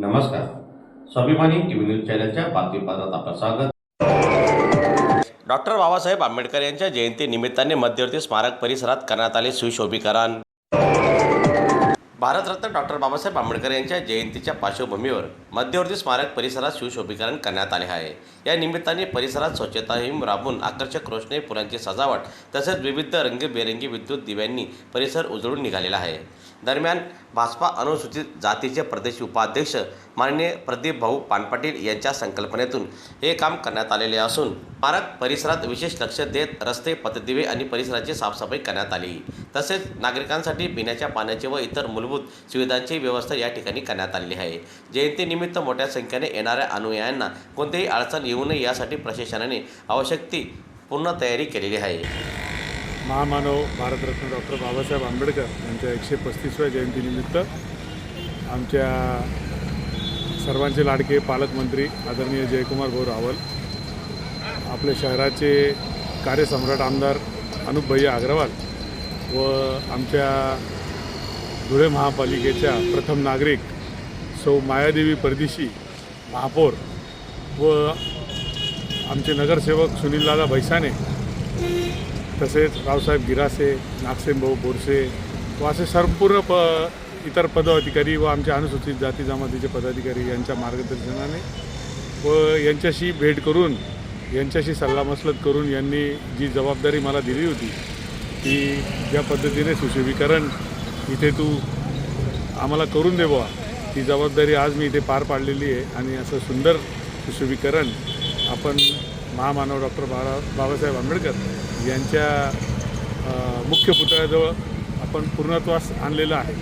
नमस्कार. स्वाभिमानी TV news चॅनलच्या बातमीपत्रात आपलं स्वागत. डॉक्टर बाबासाहेब आंबेडकर यांच्या जयंतीनिमित्ताने मध्यवर्ती स्मारक परिसरात करण्यात आले सुशोभीकरण. भारतरत्न डॉक्टर बाबासाहेब आंबेडकर यांच्या जयंतीच्या पार्श्वभूमीवर मध्यवर्ती स्मारक परिसरात सुशोभीकरण करण्यात आले आहे. या निमित्ताने परिसरात स्वच्छता मोहीम राबवून आकर्षक रोषणाई, फुलांची सजावट तसेच विविध रंगीबेरंगी विद्युत दिव्यांनी परिसर उजळून निघालेला आहे. दरम्यान भाजपा अनुसूचित जातीचे प्रदेश उपाध्यक्ष माननीय प्रदीप भाऊ पानपाटील यांच्या संकल्पनेतून हे काम करण्यात आलेले असून स्मारक परिसरात विशेष लक्ष देत रस्ते, पथदिवे आणि परिसराची साफसफाई करण्यात आली. तसेच नागरिकांसाठी पिण्याच्या पाण्याची व इतर मूलभूत सुविधांची व्यवस्था या ठिकाणी करण्यात आलेली आहे. जयंतीनिमित्त मोठ्या संख्येने येणाऱ्या अनुयायांना कोणतीही अडचण येऊ नये यासाठी प्रशासनाने आवश्यक ती पूर्ण तयारी केलेली आहे. महामानव भारतरत्न डॉक्टर बाबासाहेब आंबेडकर यांच्या 135व्या जयंतीनिमित्त आमच्या सर्वांचे लाडके पालकमंत्री आदरणीय जयकुमार भाऊ रावल, आपल्या शहराचे कार्यसम्राट आमदार अनुप भैया अग्रवाल व आमच्या धुळे महापालिकेच्या प्रथम नागरिक सौ मायादेवी परदेशी महापौर व आमचे नगरसेवक सुनीलदादा भैसाने, तसेच रावसाहेब गिरासे, नागसेनभाऊ बोरसे व असे संपूर्ण इतर पदाधिकारी व आमच्या अनुसूचित जाती जमातीचे पदाधिकारी यांच्या मार्गदर्शनाने व यांच्याशी भेट करून, यांच्याशी सल्लामसलत करून यांनी जी जबाबदारी मला दिली होती की ज्या पद्धतीने सुशोभीकरण इथे तू आम्हाला करून दे बुवा, ती जबाबदारी आज मी इथे पार पाडलेली आहे. आणि असं सुंदर सुशोभीकरण आपण महामानव डॉक्टर बाबासाहेब आंबेडकर यांच्या मुख्य पुतळ्याजवळ आपण पूर्णत्वास आणलेलं आहे.